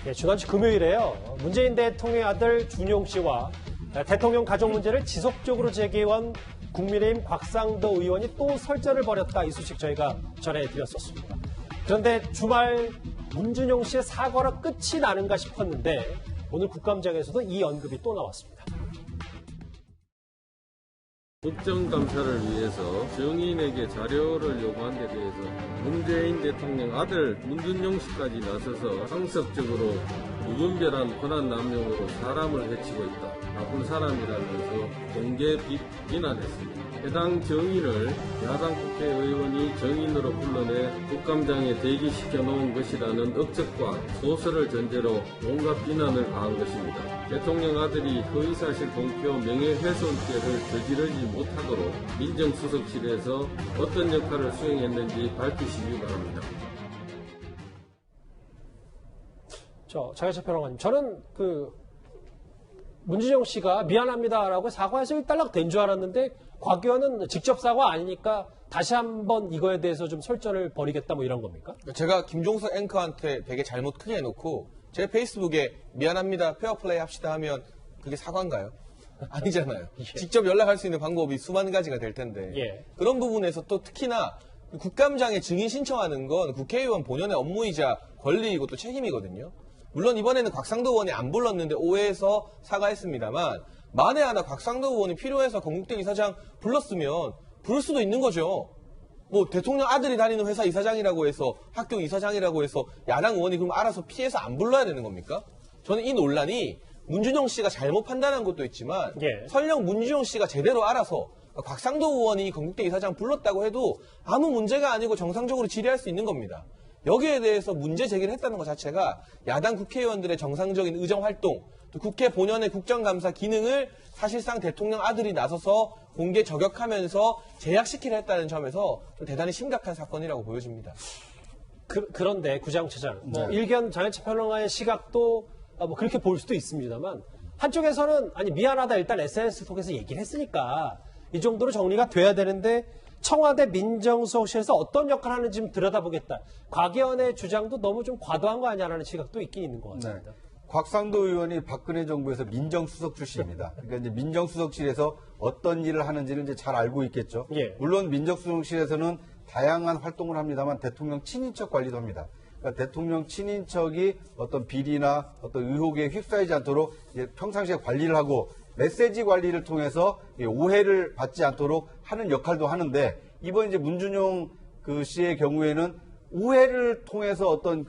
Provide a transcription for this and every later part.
예, 지난주 금요일에요. 문재인 대통령의 아들 준용 씨와 대통령 가족 문제를 지속적으로 제기해온 국민의힘 곽상도 의원이 또 설전을 벌였다. 이 소식 저희가 전해드렸었습니다. 그런데 주말 문준용 씨의 사과로 끝이 나는가 싶었는데 오늘 국감장에서도 이 언급이 또 나왔습니다. 국정감사를 위해서 증인에게 자료를 요구한 데 대해서 문재인 대통령 아들 문준용 씨까지 나서서 상습적으로 무분별한 권한 남용으로 사람을 해치고 있다. 나쁜 사람이라면서 공개 비난했습니다. 해당 증인을 야당 국회의원이 증인으로 불러내 국감장에 대기시켜 놓은 것이라는 억측과 소설을 전제로 온갖 비난을 가한 것입니다. 대통령 아들이 허위사실 공표 명예훼손죄를 저지르지 못하도록 민정수석실에서 어떤 역할을 수행했는지 밝히시기 바랍니다. 장혜철 평론가님, 저는 문준용 씨가 미안합니다라고 사과해서 일단락된 줄 알았는데 곽 의원은 직접 사과 아니니까 다시 한번 이거에 대해서 좀 설전을 벌이겠다 뭐 이런 겁니까? 제가 김종석 앵커한테 되게 잘못 크게 해놓고 제 페이스북에 미안합니다, 페어플레이 합시다 하면 그게 사과인가요? 아니잖아요. 예. 직접 연락할 수 있는 방법이 수만 가지가 될 텐데 예. 그런 부분에서 또 특히나 국감장에 증인 신청하는 건 국회의원 본연의 업무이자 권리이고 또 책임이거든요. 물론 이번에는 곽상도 의원이 안 불렀는데 오해해서 사과했습니다만 만에 하나 곽상도 의원이 필요해서 건국대 이사장 불렀으면 부를 수도 있는 거죠. 뭐 대통령 아들이 다니는 회사 이사장이라고 해서 학교 이사장이라고 해서 야당 의원이 그럼 알아서 피해서 안 불러야 되는 겁니까? 저는 이 논란이 문준용 씨가 잘못 판단한 것도 있지만 예. 설령 문준용 씨가 제대로 알아서 곽상도 의원이 건국대 이사장 불렀다고 해도 아무 문제가 아니고 정상적으로 질의할 수 있는 겁니다. 여기에 대해서 문제 제기를 했다는 것 자체가 야당 국회의원들의 정상적인 의정활동, 또 국회 본연의 국정감사 기능을 사실상 대통령 아들이 나서서 공개 저격하면서 제약시키려 했다는 점에서 좀 대단히 심각한 사건이라고 보여집니다. 그런데 구장처장, 일견 장혜철 평론가의 시각도 뭐 그렇게 볼 수도 있습니다만 한쪽에서는 아니 미안하다 일단 SNS 통해서 얘기를 했으니까 이 정도로 정리가 돼야 되는데 청와대 민정수석실에서 어떤 역할을 하는지 좀 들여다보겠다. 곽 의원의 주장도 너무 좀 과도한 거 아니냐라는 시각도 있긴 있는 것 같습니다. 네. 곽상도 의원이 박근혜 정부에서 민정수석 출신입니다. 그러니까 이제 민정수석실에서 어떤 일을 하는지를 이제 잘 알고 있겠죠. 예. 물론 민정수석실에서는 다양한 활동을 합니다만 대통령 친인척 관리도 합니다. 그러니까 대통령 친인척이 어떤 비리나 어떤 의혹에 휩싸이지 않도록 이제 평상시에 관리를 하고 메시지 관리를 통해서 오해를 받지 않도록 하는 역할도 하는데 이번 이제 문준용 씨의 경우에는 오해를 통해서 어떤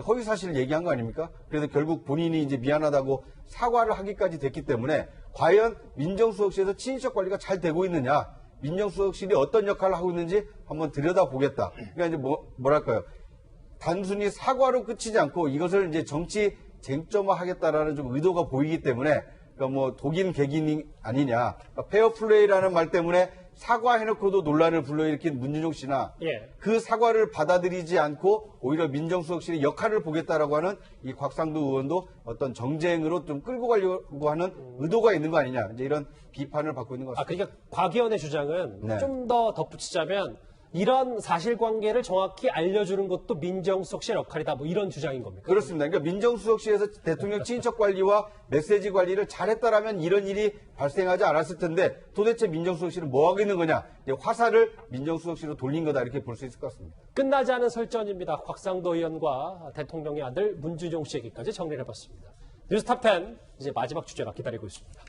허위 사실을 얘기한 거 아닙니까? 그래서 결국 본인이 이제 미안하다고 사과를 하기까지 됐기 때문에 과연 민정수석실에서 친인척 관리가 잘 되고 있느냐, 민정수석실이 어떤 역할을 하고 있는지 한번 들여다보겠다. 그러니까 이제 뭐랄까요? 단순히 사과로 끝이지 않고 이것을 이제 정치 쟁점화하겠다라는 좀 의도가 보이기 때문에 그러니까 뭐 독인 객인이 아니냐. 그러니까 페어플레이라는 말 때문에 사과해놓고도 논란을 불러일으킨 문준용 씨나 예. 그 사과를 받아들이지 않고 오히려 민정수석실의 역할을 보겠다라고 하는 이 곽상도 의원도 어떤 정쟁으로 좀 끌고 가려고 하는 의도가 있는 거 아니냐. 이제 이런 비판을 받고 있는 것 같습니다. 그러니까 곽 의원의 주장은 네. 좀 더 덧붙이자면 이런 사실관계를 정확히 알려주는 것도 민정수석실 역할이다. 뭐 이런 주장인 겁니까? 그렇습니다. 그러니까 민정수석실에서 대통령 친인척 관리와 메시지 관리를 잘했다라면 이런 일이 발생하지 않았을 텐데 도대체 민정수석실은 뭐 하고 있는 거냐? 화살을 민정수석실로 돌린 거다 이렇게 볼 수 있을 것 같습니다. 끝나지 않은 설전입니다. 곽상도 의원과 대통령의 아들 문준용 씨 얘기까지 정리를 해봤습니다. 뉴스탑10 이제 마지막 주제가 기다리고 있습니다.